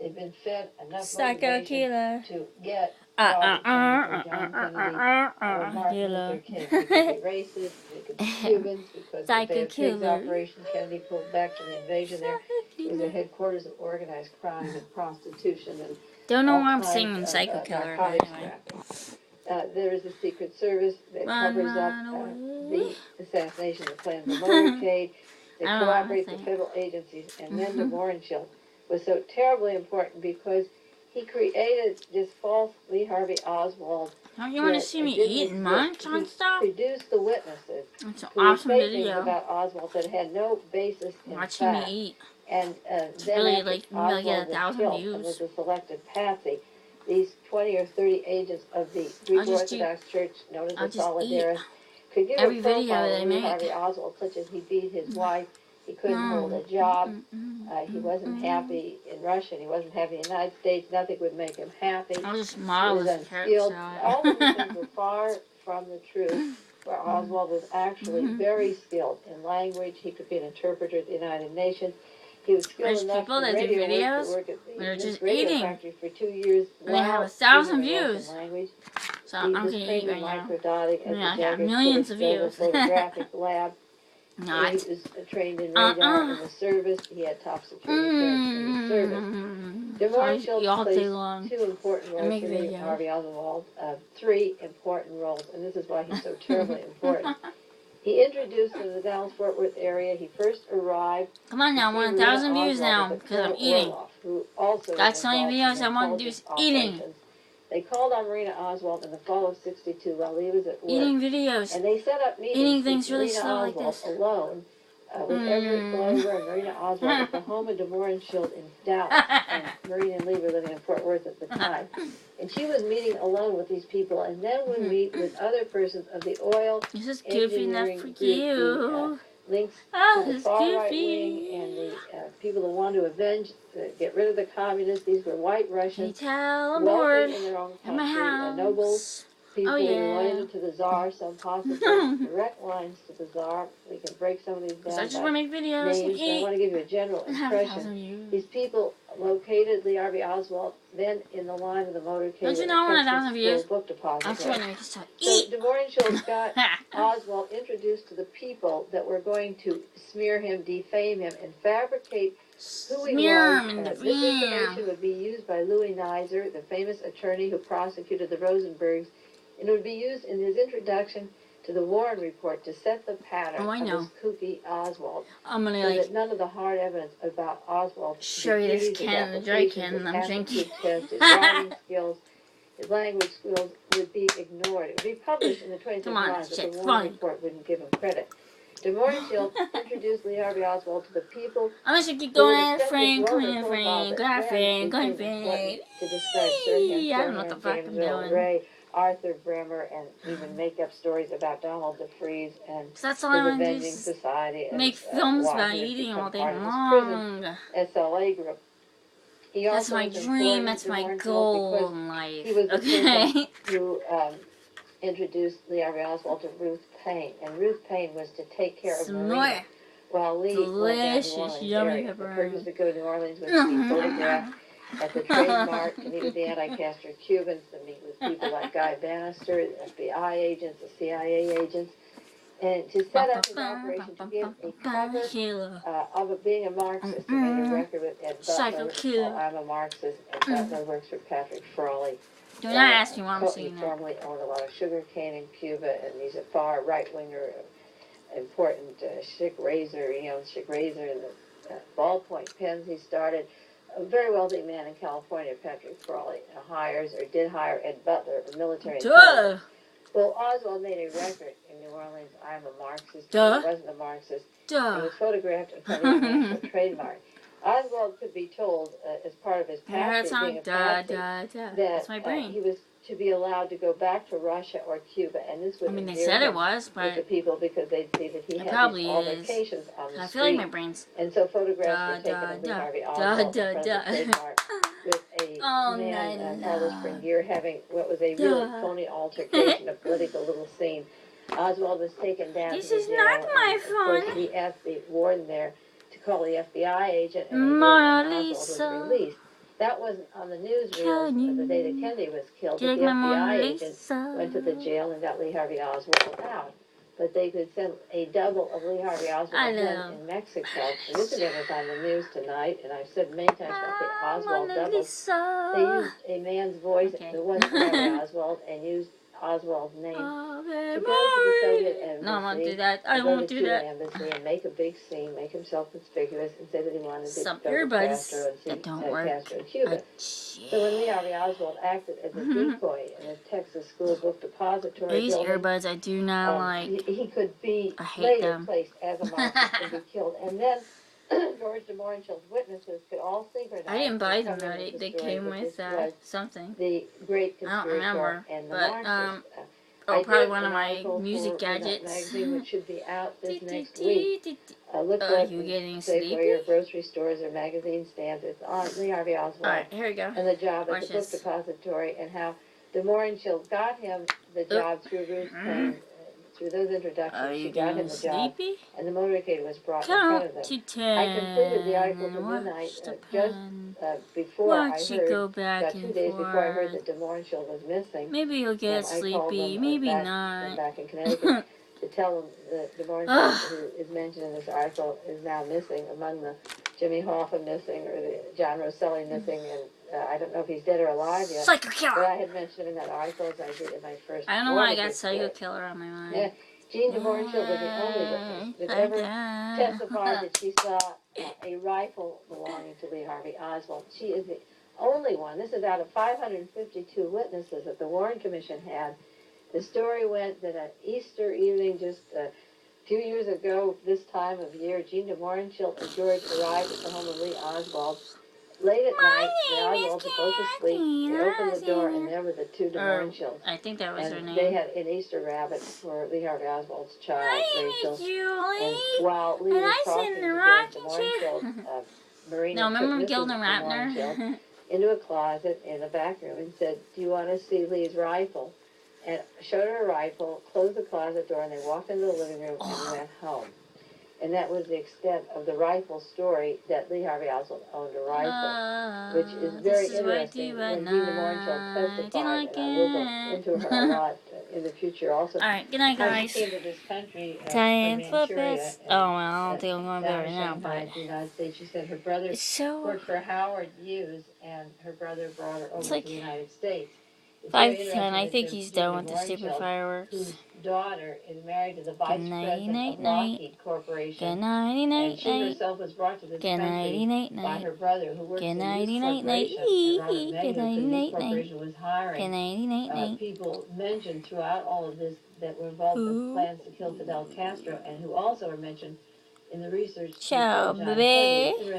they've been fed enough Psycho motivation killer. to get Robert Kennedy, John Kennedy, or Martin Luther King. They could be racist, they could be Cubans, because the Bay of Pigs operation Kennedy pulled back from the invasion there. It was the headquarters of organized crime and prostitution and don't know all why I'm kinds singing of, Psycho Killer. narcotics Anyway. trafficking. There is a Secret Service that covers up the assassination, the plan of the motorcade. They cooperate with federal agencies. And then DeMorenshield was so terribly important because he created this false Lee Harvey Oswald. Don't you want to see me eat and munch on stuff? Produced the witnesses. It's an who awesome would say video. things about Oswald that had no basis in Watching fact. me eat. And It's then really after like Oswald get was 1,000 killed views. and was a selected patsy, these 20 or 30 agents of the Greek Orthodox Church, known as the Solidarist, could give every a profile video they of Lee make. Harvey Oswald, such as he beat his wife, he couldn't hold a job, he wasn't happy in Russia, and he wasn't happy in the United States, nothing would make him happy. I'll just He model was this carrot unskilled. salad. All of these things were far from the truth, where Oswald was actually very skilled in language. He could be an interpreter at the United Nations. He was skilled There's enough people in that do radio videos work to work at when they're the just radio eating. factory for 2 years. And they have 1,000 views. Language. So I'm He was gonna trained eat in right now. microdotting at Yeah, I the got Jagger millions of views. photographic lab. Not. He was trained in radar in the service. He had top security clearance in the service. DeMorenshield plays 2 important roles for Lee Harvey Oswald, 3 important roles, and this is why he's so terribly important. He introduced in the Dallas-Fort Worth area. He first arrived. Come on now, I want 1,000 views now because I'm eating. That's the only videos I want to do is eating. They called on Marina Oswald in the fall of '62 while he was at work. Eating videos. And they set up meetings Eating things with really Marina slow Oswald like this. alone with Everett Glover and Marina Oswald at the home of DeMorenshield in Dallas. And Marina and Lee were living in Fort Worth at the time. And she was meeting alone with these people and then would meet with other persons of the oil This is goofy enough for you. Links to the far right wing and the people who want to avenge, get rid of the communists. These were white Russians, wealthy in their own country, nobles, people related to the Tsar, some possibly direct lines to the Tsar. We can break some of these down. I just want to make videos and names. I want to give you a general impression. These people located Lee Harvey Oswald then in the line of the motorcade. Don't you know I want 1,000 views? Book deposit. I'm trying to make this So DeMorenshield got Oswald introduced to the people that were going to smear him, defame him, and fabricate who he was. This information would be used by Louis Nizer, the famous attorney who prosecuted the Rosenbergs, and it would be used in his introduction to the Warren Report to set the pattern of this kooky Oswald. I'm gonna so that none of the hard evidence about Oswald, show you this can, the dry can I'm drinking. Test, his writing skills, his language skills would be ignored. It would be published in the 26 lines, but the Warren Report wouldn't give him credit. DeMorenshield introduced Lee Harvey Oswald to the people. I'm just gonna keep going at it, friend. Come here, friend. Go ahead, friend. Go ahead, friend. To describe Sir Ham, I don't know what the fuck I'm doing. Ray, Arthur Bremer, and even make up stories about Donald DeFreeze and that's all his Avenging Society. Make films about eating all day long. SLA group. That's my dream. That's my goal in life. He was the person who introduced Lee Harvey Oswald to Ruth Payne, and Ruth Payne was to take care of Marina while Lee went to New Orleans area. The purpose to go to New Orleans was to be photographed at the trademark, to meet with the anti-Castro Cubans, to meet with people like Guy Bannister, the FBI agents, the CIA agents, and to set up an operation to give a cover of being a Marxist. He made a record with Ed Butler called I'm a Marxist, and Butler works for Patrick Frawley. Do not ask me why I'm saying that. He formerly owned a lot of sugar cane in Cuba, and he's a far right-winger, important Schick Razor. He owns Schick Razor and the ballpoint pens he started. A very wealthy man in California, Patrick Frawley, did hire Ed Butler, a military intelligence. Well, Oswald made a record in New Orleans, I'm a Marxist. He wasn't a Marxist. He was photographed in front of the national trademark. Oswald could be told, as part of his patsy, being a patsy, that he was to be allowed to go back to Russia or Cuba, and this would they said it was, but with the people because they'd see that he had these altercations on the I street. feel like my brain's And so photographs were taken of Lee Harvey Oswald in front of the trademark with a man, Carlos Bernier, having what was a really phony altercation, a political little scene. Oswald was taken down. This to the is jail, not my phone. Of course, he asked the warden there to call the FBI agent, and Oswald was released. That wasn't on the newsreels the day that Kennedy was killed, Do you but the like my FBI Mona agent Lisa? went to the jail and got Lee Harvey Oswald out. But they could send a double of Lee Harvey Oswald in Mexico. And this again was on the news tonight, and I've said many times about the Oswald Mona doubles. Lisa. They used a man's voice, Okay. the one Harvey Oswald, and used Oswald's name to go to the Soviet embassy. No, I won't do that. I won't do that. Embassy and make a big scene, make himself conspicuous, and say that he wanted to Some go to earbuds Castro and see that don't work. Castro in Cuba. So when Lee Harvey Oswald acted as a decoy in a Texas school book depository These building, earbuds I do not like. he could be I hate later them. placed as a monster and be killed. And then George de Morinchill's witnesses could all synchronize. I didn't buy them though. They came with something. The great I don't remember, and the but Marxist. probably one of my music gadgets. Magazine, which should be out this next week. Look Are what you getting say where sleepy? your grocery stores or magazine stands. It's on Lee Harvey Oswald. Alright, here we go. And the job Watch at the book this. depository, and how de Morinchill got him the job through Ruth Plain, through those introductions. Are you She got him getting the job, sleepy? and the motorcade was brought in front of Count them. to 10. I completed the article for Watch midnight the just pen. before Watch I it heard, go back about 2 days and before I heard forth. that de Morinchill was missing. Maybe you'll get I called sleepy, them, maybe back, not. back in Connecticut to tell them that de Morinchill, who is mentioned in this article, is now missing among the Jimmy Hoffa missing or the John Rosselli missing, and I don't know if he's dead or alive yet. Psycho But killer! I had mentioned in that article, as I did in my first I don't know why I got psycho killer on my mind. Yeah, Jean de Morinchill was the only witness that ever testified that she saw a rifle belonging to Lee Harvey Oswald. She is the only one. This is out of 552 witnesses that the Warren Commission had. The story went that on Easter evening, just a few years ago, this time of year, Jean de Morinchill and George arrived at the home of Lee Oswald. Late at night, the Oswalds were both asleep. They opened the door, and there were the two de Morinchills. I think that was her name. They had an Easter rabbit for Lee Harvey Oswald's child, Rachel. Julie. And while Lee was talking to George de Morinchill, Marina remember took Gilda Mrs. de Ratner? Morinchill into a closet in the back room and said, "Do you want to see Lee's rifle?" And showed her a rifle, closed the closet door, and they walked into the living room and went home. And that was the extent of the rifle story, that Lee Harvey Oswald owned a rifle, which is very interesting. When Jean de Morinchill testified, and I will go into her a lot in the future also. Alright, good night, guys. She came to this country Time from for Manchuria. bits. Oh, well, I don't think I'm going to down right in now, Shanghai, but the United States. She said her brother worked for Howard Hughes, and her brother brought her over to the United States. 5:10. I think he's done with the stupid fireworks. Whose daughter is married to the vice president of Lockheed Corporation. Good nighty night and she herself was brought to this country by her brother, who works in the News Corporation. Robert Megan, the News Corporation was hiring people mentioned throughout all of this that were involved in plans to kill Fidel Castro, and who also are mentioned in the research. Ciao, baby.